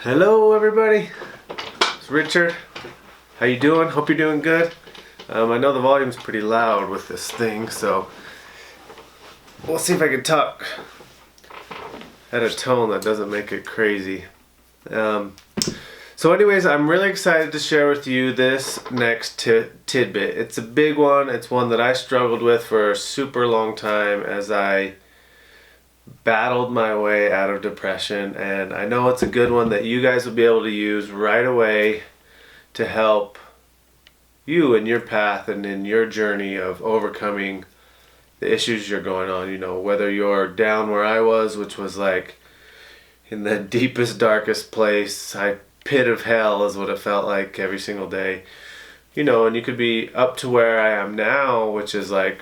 Hello everybody, it's Richard. How you doing? Hope you're doing good. I know the volume's pretty loud with this thing, so we'll see if I can talk at a tone that doesn't make it crazy. So anyways, I'm really excited to share with you this next tidbit. It's a big one. It's one that I struggled with for a super long time as I battled my way out of depression, and I know it's a good one that you guys will be able to use right away to help you in your path and in your journey of overcoming the issues you're going on. You know, whether you're down where I was, which was like in the deepest, darkest place, pit of hell is what it felt like every single day. You know, and you could be up to where I am now, which is like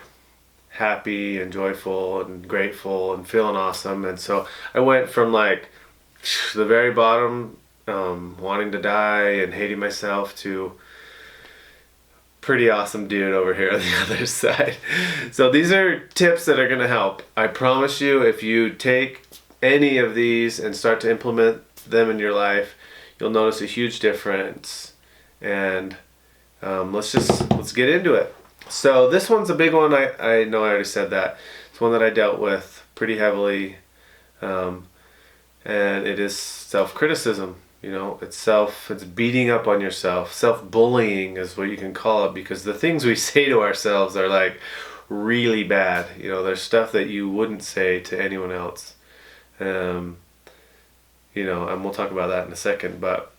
happy and joyful and grateful and feeling awesome. And so I went from like the very bottom, wanting to die and hating myself, to pretty awesome dude over here on the other side. So these are tips that are going to help. I promise you, if you take any of these and start to implement them in your life, you'll notice a huge difference. And let's get into it. So this one's a big one. I know I already said that. It's one that I dealt with pretty heavily, and it is self-criticism. You know, it's beating up on yourself. Self-bullying is what you can call it, because the things we say to ourselves are like really bad. You know, there's stuff that you wouldn't say to anyone else. You know, and we'll talk about that in a second. But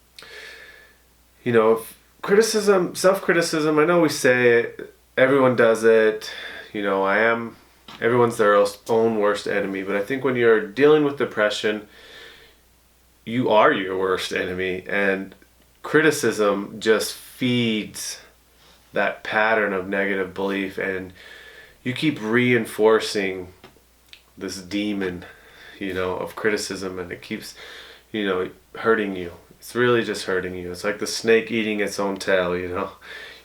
you know, criticism, self-criticism, I know we say it, everyone does it. You know, everyone's their own worst enemy. But I think when you're dealing with depression, you are your worst enemy. And criticism just feeds that pattern of negative belief. And you keep reinforcing this demon, you know, of criticism. And it keeps, you know, hurting you. It's really just hurting you. It's like the snake eating its own tail, you know.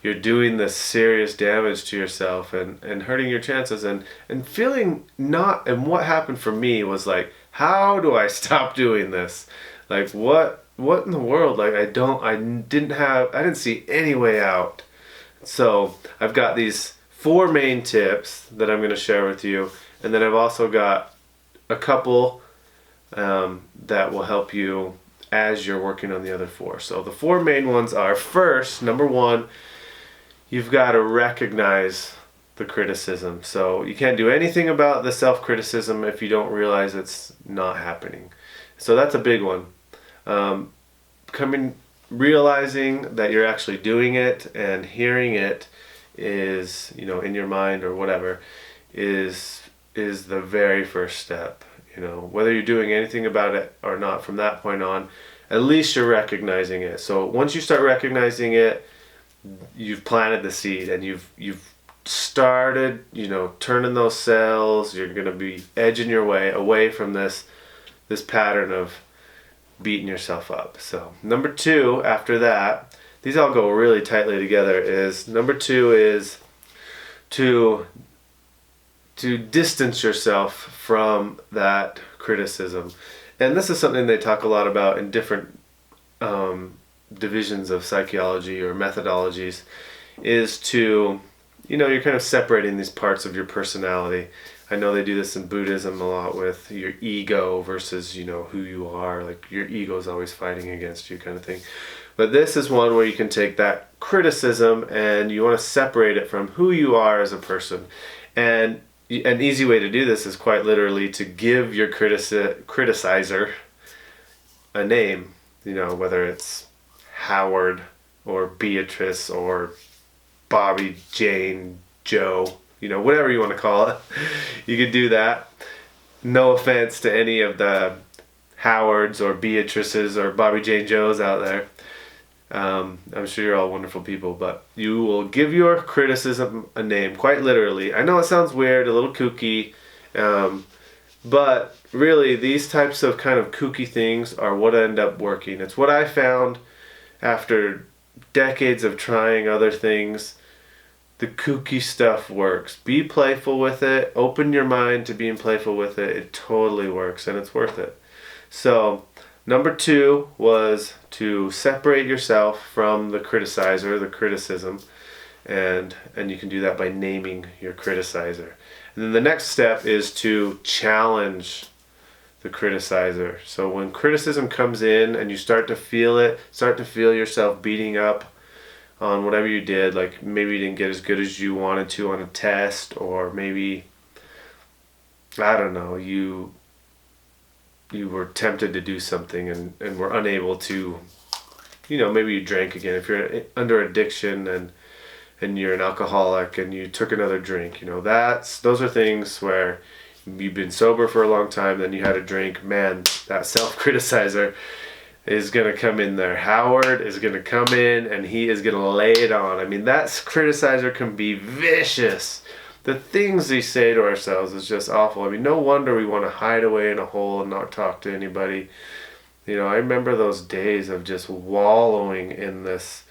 You're doing this serious damage to yourself and hurting your chances and feeling not. And what happened for me was like, how do I stop doing this? Like, what in the world? Like, I didn't see any way out. So I've got these 4 main tips that I'm going to share with you. And then I've also got a couple that will help you as you're working on the other 4. So the 4 main ones are, first, number 1, you've got to recognize the criticism. So you can't do anything about the self-criticism if you don't realize it's not happening. So that's a big one. Realizing that you're actually doing it and hearing it is, you know, in your mind or whatever, is the very first step. You know, whether you're doing anything about it or not from that point on, at least you're recognizing it. So once you start recognizing it, you've planted the seed and you've started, you know, turning those cells. You're going to be edging your way away from this pattern of beating yourself up. So number 2, after that, these all go really tightly together, is number 2 is to distance yourself from that criticism. And this is something they talk a lot about in different divisions of psychology or methodologies, is to, you know, you're kind of separating these parts of your personality. I know they do this in Buddhism a lot with your ego versus, you know, who you are. Like, your ego is always fighting against you, kind of thing. But this is one where you can take that criticism and you want to separate it from who you are as a person. And an easy way to do this is quite literally to give your criticizer a name. You know, whether it's Howard or Beatrice or Bobby, Jane, Joe, you know, whatever you want to call it. You could do that. No offense to any of the Howards or Beatrices or Bobby, Jane, Joes out there. I'm sure you're all wonderful people, but you will give your criticism a name, quite literally. I know it sounds weird, a little kooky, but really these types of kind of kooky things are what end up working. It's what I found after decades of trying other things. The kooky stuff works. Be playful with it. Open your mind to being playful with it. It totally works, and it's worth it. So Number 2 was to separate yourself from the criticizer, the criticism, and you can do that by naming your criticizer. And then the next step is to challenge the criticizer. So when criticism comes in and you start to feel it, start to feel yourself beating up on whatever you did, like maybe you didn't get as good as you wanted to on a test, or maybe, I don't know, you were tempted to do something and were unable to, maybe you drank again. If you're under addiction and you're an alcoholic and you took another drink, those are things where you've been sober for a long time, then you had a drink, man, that self-criticizer is going to come in there. Howard is going to come in and he is going to lay it on. I mean, that criticizer can be vicious. The things we say to ourselves is just awful. I mean, no wonder we want to hide away in a hole and not talk to anybody. I remember those days of just wallowing in this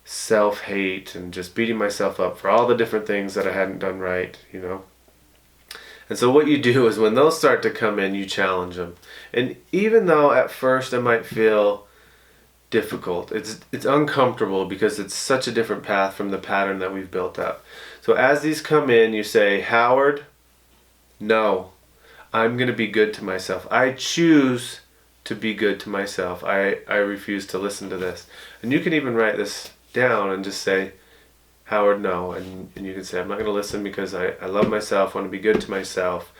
self-hate and just beating myself up for all the different things that I hadn't done right, And so what you do is when those start to come in, you challenge them. And even though at first it might feel difficult, it's uncomfortable because it's such a different path from the pattern that we've built up. So as these come in, you say, Howard, no, I'm going to be good to myself. I choose to be good to myself. I refuse to listen to this. And you can even write this down and just say, Howard, no. And you can say, I'm not going to listen because I love myself, want to be good to myself.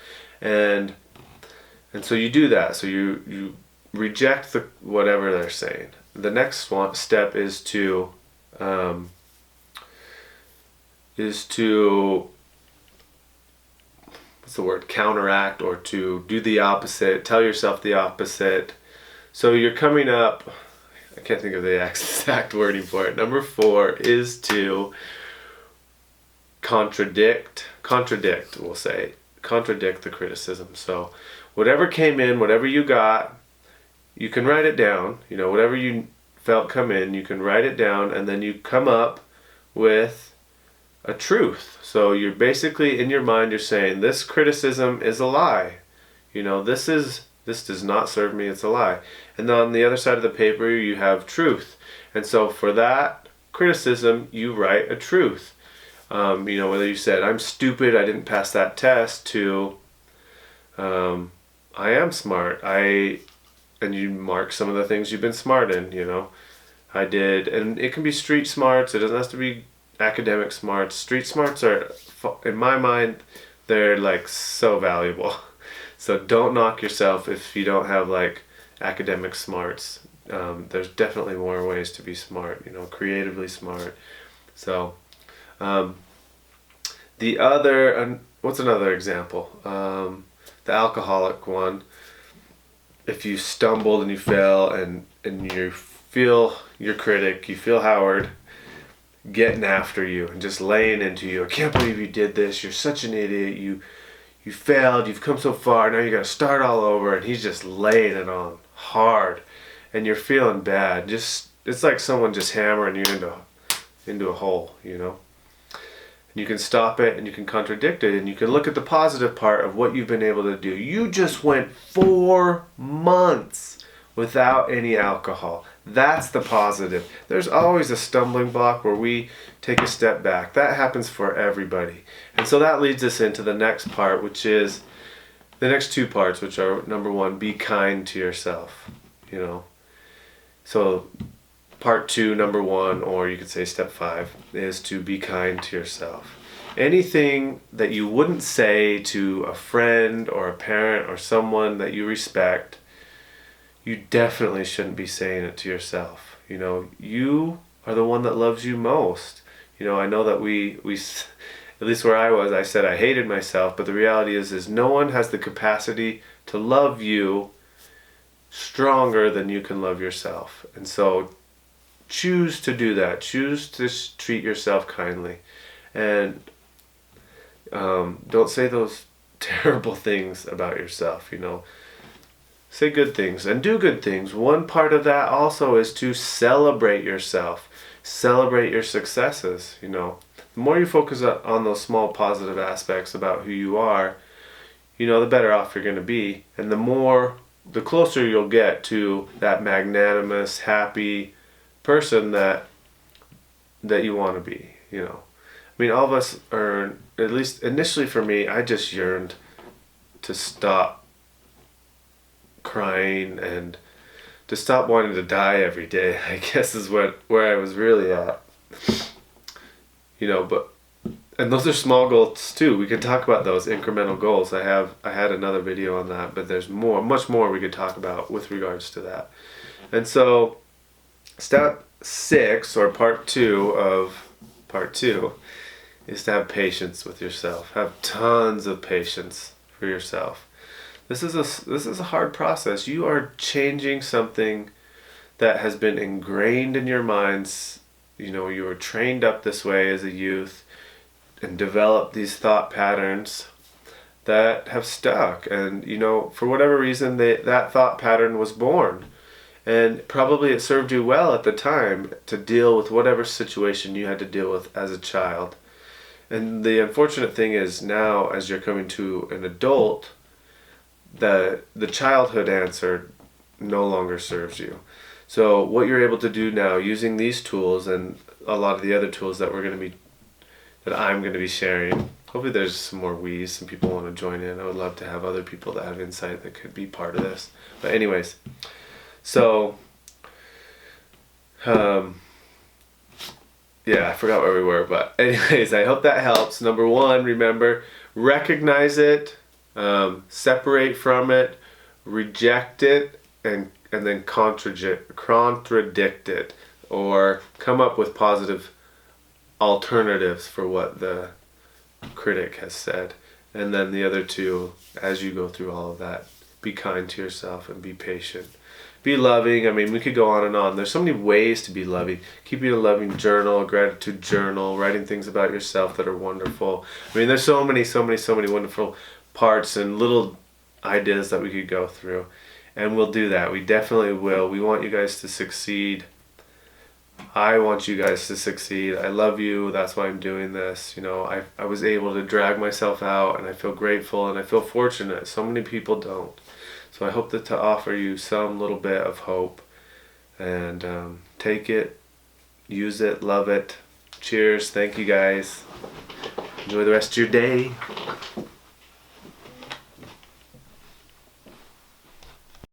And so you do that. So you reject whatever they're saying. The next step is to counteract, or to do the opposite, tell yourself the opposite. So you're coming up, I can't think of the exact wording for it. Number 4 is to contradict the criticism. So whatever came in, whatever you got, you can write it down. Whatever you felt come in, you can write it down, and then you come up with a truth. So you're basically, in your mind, you're saying, this criticism is a lie. This does not serve me, it's a lie. And then on the other side of the paper, you have truth. And so for that criticism, you write a truth. Whether you said, I'm stupid, I didn't pass that test, to, I am smart, and you mark some of the things you've been smart in, I did, and it can be street smarts, it doesn't have to be academic smarts. Street smarts are, in my mind, they're like so valuable. So don't knock yourself if you don't have like academic smarts. There's definitely more ways to be smart, creatively smart. So what's another example? The alcoholic one. If you stumbled and you fell and you feel your critic, you feel Howard getting after you and just laying into you. I can't believe you did this. You're such an idiot. You failed. You've come so far. Now you got to start all over. And he's just laying it on hard, and you're feeling bad. It's like someone just hammering you into a hole. And you can stop it and you can contradict it, and you can look at the positive part of what you've been able to do. You just went 4 months without any alcohol. That's the positive. There's always a stumbling block where we take a step back. That happens for everybody. And so that leads us into the next part, which is the next 2 parts, which are, number 1, be kind to yourself. So part 2, number 1, or you could say step 5, is to be kind to yourself. Anything that you wouldn't say to a friend or a parent or someone that you respect, you definitely shouldn't be saying it to yourself. You are the one that loves you most. I know that we at least where I was, I said I hated myself, but the reality is no one has the capacity to love you stronger than you can love yourself. And so choose to do that. Choose to treat yourself kindly. And don't say those terrible things about yourself, Say good things and do good things. One part of that also is to celebrate yourself. Celebrate your successes, The more you focus on those small positive aspects about who you are, the better off you're going to be. And the more the closer you'll get to that magnanimous, happy person that you want to be, you know. I mean, all of us are, at least initially for me, I just yearned to stop crying and to stop wanting to die every day, I guess is where I was really at. You know, but, and those are small goals too. We could talk about those incremental goals. I had another video on that, but there's much more we could talk about with regards to that. And so, step 6, or part 2 of part 2, is to have patience with yourself. Have tons of patience for yourself. This is a hard process. You are changing something that has been ingrained in your minds. You know, you were trained up this way as a youth and developed these thought patterns that have stuck. And, you know, for whatever reason, that thought pattern was born. And probably it served you well at the time to deal with whatever situation you had to deal with as a child. And the unfortunate thing is now, as you're coming to an adult, the childhood answer no longer serves you. So what you're able to do now, using these tools and a lot of the other tools that I'm going to be sharing. Hopefully there's some more we's, some people want to join in. I would love to have other people that have insight that could be part of this. But anyways, so yeah, I forgot where we were, but anyways, I hope that helps. Number 1, remember, recognize it, separate from it, reject it, and then contradict it, or come up with positive alternatives for what the critic has said. And then the other 2, as you go through all of that, be kind to yourself and be patient. Be loving. I mean, we could go on and on. There's so many ways to be loving. Keeping a loving journal, a gratitude journal, writing things about yourself that are wonderful. I mean, there's so many wonderful parts and little ideas that we could go through. And we'll do that. We definitely will. We want you guys to succeed. I want you guys to succeed. I love you. That's why I'm doing this. You know, I was able to drag myself out, and I feel grateful and I feel fortunate. So many people don't. So I hope that to offer you some little bit of hope, and take it, use it, love it. Cheers. Thank you guys. Enjoy the rest of your day.